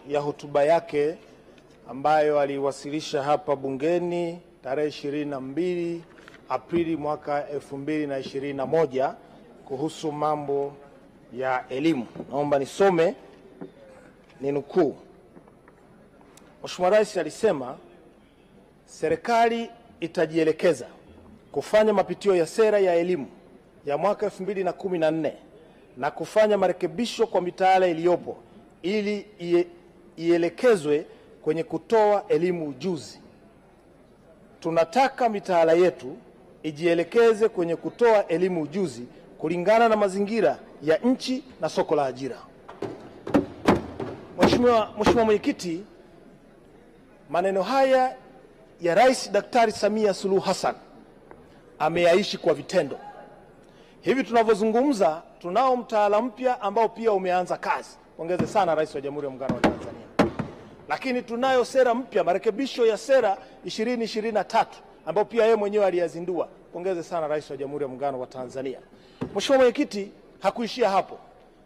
ya hotuba yake ambayo aliwasilisha hapa bungeni tarehe 22 Aprili mwaka 2021 kuhusu mambo ya elimu. Naomba nisome ninukuu. Mheshimiwa Rais alisema serikali itajielekeza kufanya mapitio ya sera ya elimu ya mwaka 2014 na kufanya marekebisho kwa mitaala iliyopo ili ielekezwe kwenye kutoa elimu ujuzi. Tunataka mitaala yetu ijielekeze kwenye kutoa elimu ujuzi kulingana na mazingira ya nchi na soko la ajira. Mheshimiwa Mwenyekiti, maneno haya ya Rais Daktari Samia Suluhu Hassan ameyaishi kwa vitendo. Hivi tunavyozungumza tunao mtaala mpya ambao pia umeanza kazi. Pongeze sana Rais wa Jamhuri ya Muungano wa Tanzania. Lakini tunayo sera mpya, marekebisho ya sera 2023 ambao pia yeye mwenyewe aliyazindua. Pongeze sana Rais wa Jamhuri ya Muungano wa Tanzania. Mheshimiwa Mwenyekiti, hakuishia hapo.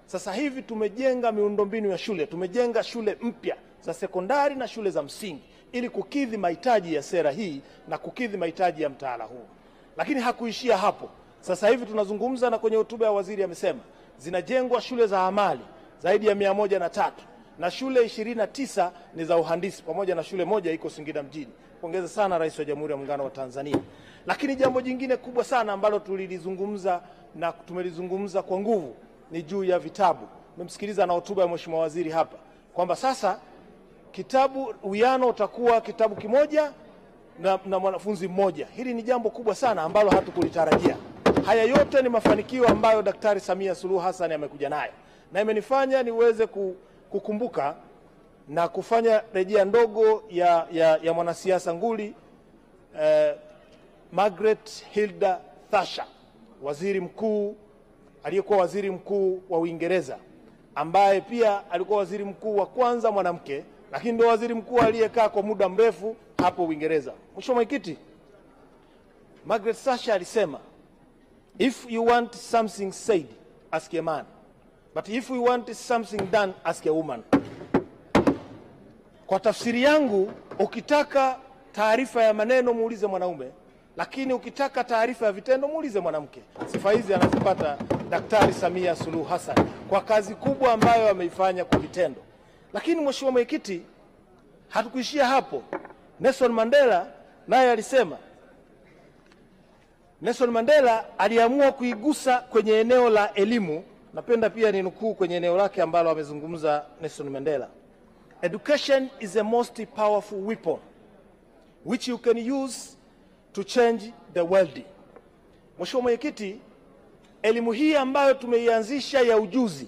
Sasa hivi tumejenga miundombinu ya shule, tumejenga shule mpya za sekondari na shule za msingi ili kukidhi mahitaji ya sera hii na kukidhi mahitaji ya mtaala huu. Lakini hakuishia hapo. Sasa hivi tunazungumza na kwenye hotuba ya waziri amesema zinajengwa shule za amali zaidi ya 103 na shule 29 ni za uhandisi pamoja na shule moja iko Singida mjini. Pongeza sana Rais wa Jamhuri ya Muungano wa Tanzania. Lakini jambo jingine kubwa sana ambalo tulilizungumza na tumelizungumza kwa nguvu ni juu ya vitabu. Nimemsikiliza na hotuba ya Mheshimiwa Waziri hapa kwamba sasa kitabu uwiano utakuwa kitabu kimoja na mwanafunzi mmoja. Hili ni jambo kubwa sana ambalo hatukulitarajia. Haya yote ni mafanikio ambayo Daktari Samia Suluhu Hassan amekuja nayo na imenifanya niweze kukumbuka na kufanya rejea ndogo ya mwanasiasa nguli Margaret Hilda Thatcher, waziri mkuu aliyekuwa waziri mkuu wa Uingereza, ambaye pia alikuwa waziri mkuu wa kwanza mwanamke, lakini ndio waziri mkuu aliyekaa kwa muda mrefu hapo Uingereza. Mheshimiwa Mwenyekiti, Margaret Thatcher alisema, if you want something said, ask a man. But if you want something done, ask a woman. Kwa tafsiri yangu, ukitaka taarifa ya maneno muulize mwanaume, lakini ukitaka taarifa ya vitendo muulize mwanamke. Sifa hizi anazipata Daktari Samia Suluhu Hassan kwa kazi kubwa ambayo ameifanya kwa vitendo. Lakini Mheshimiwa Mwenyekiti, hatukuishia hapo. Nelson Mandela naye alisema, Nelson Mandela aliamua kuigusa kwenye eneo la elimu. Napenda pia ninukuu kwenye eneo lake ambalo amezungumza Nelson Mandela. Education is the most powerful weapon which you can use to change the world. Mheshimiwa Mwenyekiti, elimu hii ambayo tumeianzisha ya ujuzi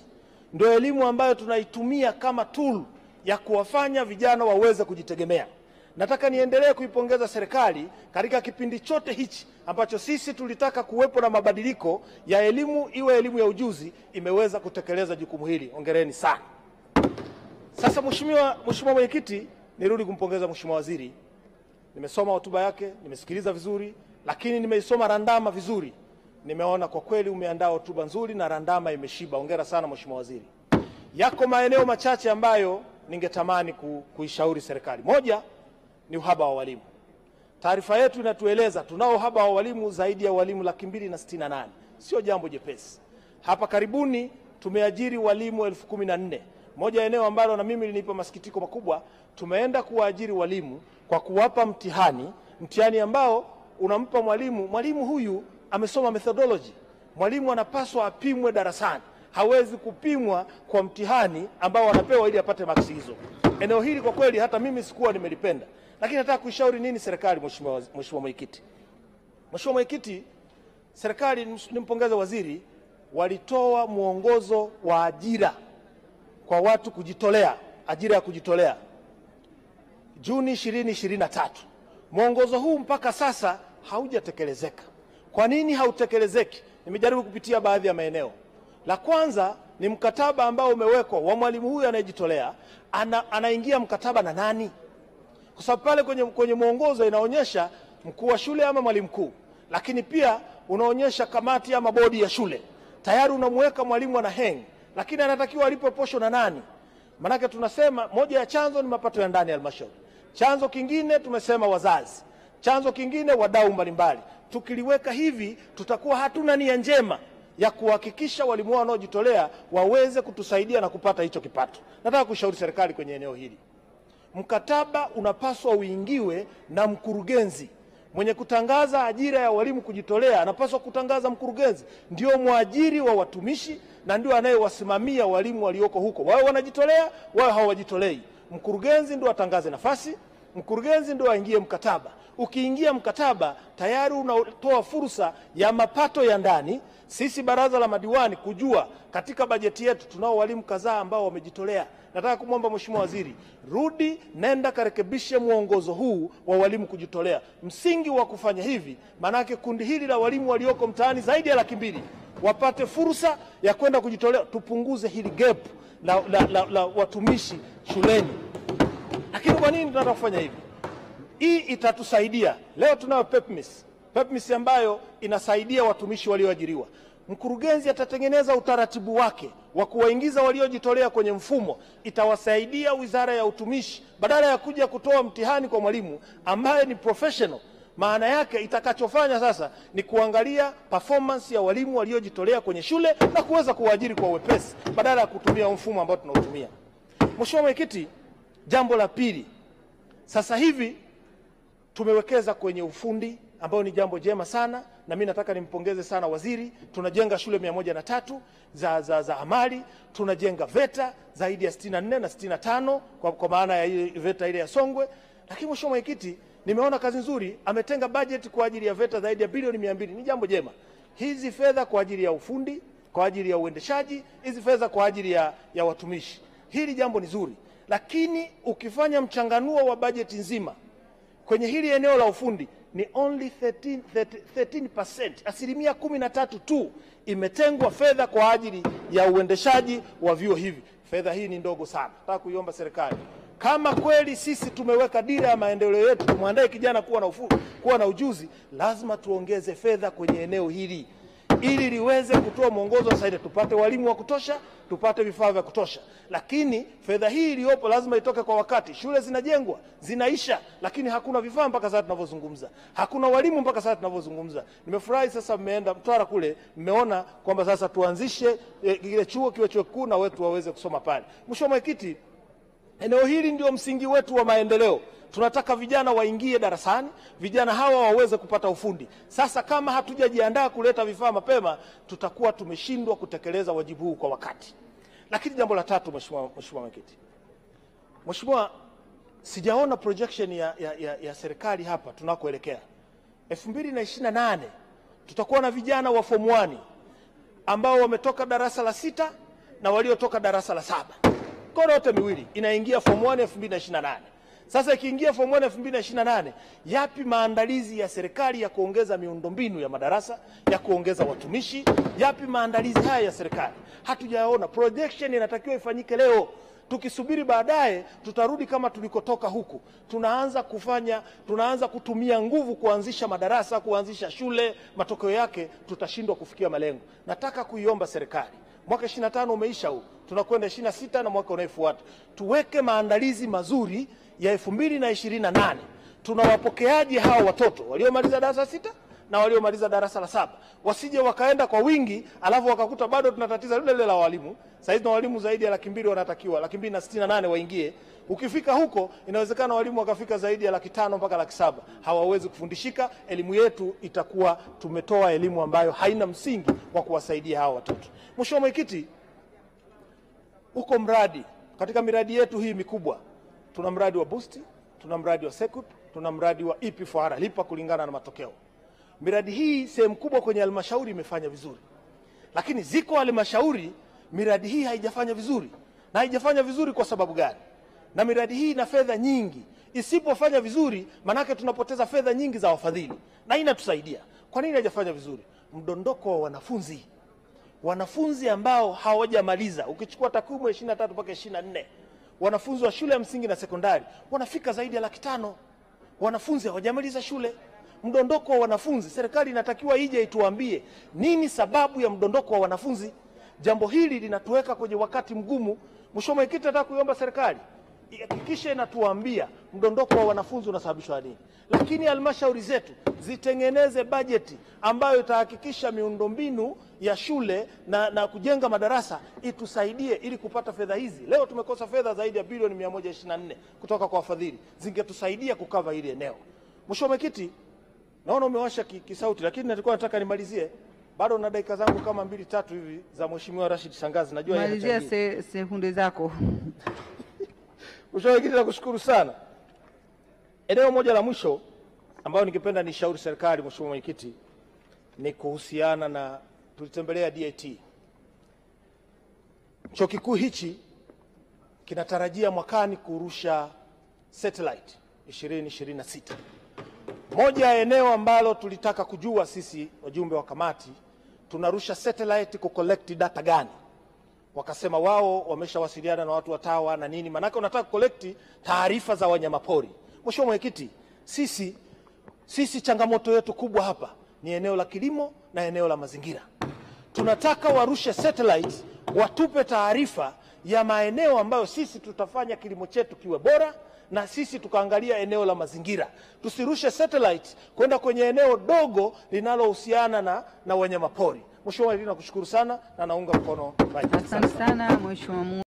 ndio elimu ambayo tunaitumia kama tool ya kuwafanya vijana waweze kujitegemea. Nataka niendelee kuipongeza serikali katika kipindi chote hichi ambacho sisi tulitaka kuwepo na mabadiliko ya elimu iwe elimu ya ujuzi, imeweza kutekeleza jukumu hili. Hongereni sana. Sasa Mheshimiwa Mwenyekiti, nirudi kumpongeza Mheshimiwa Waziri. Nimesoma hotuba yake, nimesikiliza vizuri, lakini nimeisoma randama vizuri. Nimeona kwa kweli umeandaa hotuba nzuri na randama imeshiba. Hongera sana Mheshimiwa Waziri. Yako maeneo machache ambayo ningetamani kuishauri serikali. Moja ni uhaba wa walimu. Taarifa yetu inatueleza tunao uhaba wa walimu zaidi ya walimu 268,000. Sio jambo jepesi. Hapa karibuni tumeajiri walimu 14,000. Moja eneo ambalo na mimi linipa masikitiko makubwa, tumeenda kuwaajiri walimu kwa kuwapa mtihani ambao unampa mwalimu huyu amesoma methodology. Mwalimu anapaswa apimwe darasani. Hawezi kupimwa kwa mtihani ambao anapewa ili apate maksi hizo. Eneo hili kwa kweli hata mimi sikuwa nimelipenda. Lakini nataka kuishauri nini serikali, Mheshimiwa Mwenyekiti? Mheshimiwa Mwenyekiti, serikali, nimpongeze waziri, walitoa mwongozo wa ajira kwa watu kujitolea, ajira ya kujitolea Juni 2023. Mwongozo huu mpaka sasa haujatekelezeka. Kwa nini hautekelezeki? Nimejaribu kupitia baadhi ya maeneo. La kwanza ni mkataba ambao umewekwa wa mwalimu huyu anayejitolea, anaingia mkataba na nani? Kwa sababu pale kwenye mwongozo inaonyesha mkuu wa shule ama mwalimu mkuu, lakini pia unaonyesha kamati ama bodi ya shule. Tayari unamweka mwalimu ana hang, lakini anatakiwa alipe posho na nani? Manake tunasema moja ya chanzo ni mapato ya ndani ya halmashauri. Chanzo kingine tumesema wazazi. Chanzo kingine wadau mbalimbali. Tukiliweka hivi tutakuwa hatuna nia njema ya kuhakikisha walimu wao wanaojitolea waweze kutusaidia na kupata hicho kipato. Nataka kushauri serikali kwenye eneo hili. Mkataba unapaswa uingiwe na mkurugenzi. Mwenye kutangaza ajira ya walimu kujitolea anapaswa kutangaza mkurugenzi. Ndio mwajiri wa watumishi na ndio anayewasimamia walimu walioko huko. Wao wanajitolea, wao hawajitolei. Mkurugenzi ndio atangaze nafasi, mkurugenzi ndio aingie mkataba. Ukiingia mkataba tayari unatoa fursa ya mapato ya ndani. Sisi baraza la madiwani kujua katika bajeti yetu tunao walimu kadhaa ambao wamejitolea. Nataka kumwomba Mheshimiwa Waziri, rudi nenda karekebishe mwongozo huu wa walimu kujitolea. Msingi wa kufanya hivi manake kundi hili la walimu walioko mtaani zaidi ya 200,000 wapate fursa ya kwenda kujitolea, tupunguze hili gap la watumishi shuleni. Lakini kwa nini tunataka kufanya hivi? Hii itatusaidia. Leo tunayo PEPMIS ambayo inasaidia watumishi walioajiriwa. Mkurugenzi atatengeneza utaratibu wake wa kuwaingiza waliojitolea kwenye mfumo. Itawasaidia Wizara ya Utumishi badala ya kuja kutoa mtihani kwa mwalimu ambaye ni professional. Maana yake itakachofanya sasa ni kuangalia performance ya walimu waliojitolea kwenye shule na kuweza kuwaajiri kwa wepesi badala ya kutumia mfumo ambao tunautumia. Mheshimiwa Mwenyekiti, jambo la pili, sasa hivi tumewekeza kwenye ufundi ambao ni jambo jema sana, na mimi nataka nimpongeze sana waziri. Tunajenga shule 103 za amali, tunajenga VETA zaidi ya 64 na 65 kwa maana ya VETA ile ya Songwe. Lakini Mheshimiwa Mwenyekiti, nimeona kazi nzuri, ametenga budget kwa ajili ya VETA zaidi ya bilioni 200. Ni jambo jema. Hizi fedha kwa ajili ya ufundi, kwa ajili ya uendeshaji, hizi fedha kwa ajili ya watumishi. Hili jambo ni zuri. Lakini ukifanya mchanganuo wa budget nzima kwenye hili eneo la ufundi ni only 13%, 13% tu imetengwa fedha kwa ajili ya uendeshaji wa vyuo hivi. Fedha hii ni ndogo sana. Nataka kuiomba serikali, kama kweli sisi tumeweka dira ya maendeleo yetu, tumwandae kijana kuwa na ujuzi, lazima tuongeze fedha kwenye eneo hili ili liweze kutoa mwongozo zaidi, tupate walimu wa kutosha, tupate vifaa vya kutosha. Lakini fedha hii iliyopo lazima itoke kwa wakati. Shule zinajengwa, zinaisha, lakini hakuna vifaa mpaka sasa tunavyozungumza. Hakuna walimu mpaka sasa tunavyozungumza. Nimefurahi sasa mmeenda Mtwara kule, mmeona kwamba sasa tuanzishe kile chuo kiwe chuo kikuu na wetu waweze kusoma pale. Mheshimiwa Mwenyekiti, eneo hili ndio msingi wetu wa maendeleo. Tunataka vijana waingie darasani, vijana hawa waweze kupata ufundi. Sasa kama hatujajiandaa kuleta vifaa mapema, tutakuwa tumeshindwa kutekeleza wajibu huu kwa wakati. Lakini jambo la tatu, Mheshimiwa Mwenyekiti, Mheshimiwa, sijaona projection ya serikali hapa tunakoelekea. 2028 tutakuwa na vijana wa form 1 ambao wametoka darasa la 6 na waliotoka darasa la 7. Mikono yote miwili inaingia form 1 2028. Sasa ikiingia form 1 2028, yapi maandalizi ya serikali ya kuongeza miundombinu ya madarasa, ya kuongeza watumishi? Yapi maandalizi haya ya serikali? Hatujaona. Projection inatakiwa ifanyike leo. Tukisubiri baadaye tutarudi kama tulikotoka huku. Tunaanza kutumia nguvu kuanzisha madarasa, kuanzisha shule, matokeo yake tutashindwa kufikia malengo. Nataka kuiomba serikali, mwaka 25 umeisha huu, tunakwenda 26 na mwaka unaofuata, tuweke maandalizi mazuri ya 2028. Tunawapokeaje hao watoto waliomaliza darasa 6 na waliomaliza darasa la 7? Wasije wakaenda kwa wingi alafu wakakuta bado tunatatiza lile la walimu. Sasa na walimu zaidi ya 200,000 wanatakiwa, 268 waingie. Ukifika huko inawezekana walimu wakafika zaidi ya 500,000 mpaka 700,000. Hawawezi kufundishika. Elimu yetu itakuwa tumetoa elimu ambayo haina msingi wa kuwasaidia hao watoto. Mheshimiwa Mwenyekiti, uko mradi katika miradi yetu hii mikubwa. Tuna mradi wa Boost, tuna mradi wa Secut, tuna mradi wa EP4R, lipa kulingana na matokeo. Miradi hii sehemu kubwa kwenye halmashauri imefanya vizuri. Lakini ziko halmashauri miradi hii haijafanya vizuri. Na haijafanya vizuri kwa sababu gani? Na miradi hii ina fedha nyingi. Isipofanya vizuri manake tunapoteza fedha nyingi za wafadhili. Na inatusaidia. Kwa nini haijafanya vizuri? Mdondoko wa wanafunzi. Wanafunzi ambao hawajamaliza. Ukichukua takwimu 23 mpaka 24, wanafunzi wa shule ya msingi na sekondari wanafika zaidi ya 500,000. Wanafunzi hawajamaliza shule. Mdondoko wa wanafunzi, serikali inatakiwa ije ituambie nini sababu ya mdondoko wa wanafunzi. Jambo hili linatuweka kwenye wakati mgumu. Mheshimiwa Mwenyekiti, nataka kuiomba serikali ihakikishe inatuambia mdondoko wa wanafunzi unasababishwa nini, lakini halmashauri zetu zitengeneze bajeti ambayo itahakikisha miundombinu ya shule na kujenga madarasa itusaidie ili kupata fedha hizi. Leo tumekosa fedha zaidi ya bilioni 124 kutoka kwa wafadhili, zingetusaidia kukava hili eneo. Mheshimiwa Mwenyekiti, naona umewasha kisauti, lakini nilikuwa nataka nimalizie. Bado na dakika zangu kama 2-3 hivi za Mheshimiwa Rashid Shangazi, najua malizia sekunde zako. Mheshimiwa Mwenyekiti, nakushukuru sana. Eneo moja la mwisho ambayo ningependa nishauri serikali, Mheshimiwa Mwenyekiti, ni kuhusiana na, tulitembelea DIT. Chuo kikuu hichi kinatarajia mwakani kurusha satellite 2026. Moja ya eneo ambalo tulitaka kujua sisi wajumbe wa kamati, tunarusha satellite ku collect data gani? Wakasema wao wameshawasiliana na watu wa TAWA na nini, manake unataka collect taarifa za wanyamapori. Mheshimiwa Mwenyekiti, sisi changamoto yetu kubwa hapa ni eneo la kilimo na eneo la mazingira. Tunataka warushe satellite watupe taarifa ya maeneo ambayo sisi tutafanya kilimo chetu kiwe bora, na sisi tukaangalia eneo la mazingira. Tusirushe satellite kwenda kwenye eneo dogo linalohusiana na wanyamapori. Mheshimiwa Mwenyekiti, nakushukuru sana na naunga mkono. Asante sana Mheshimiwa.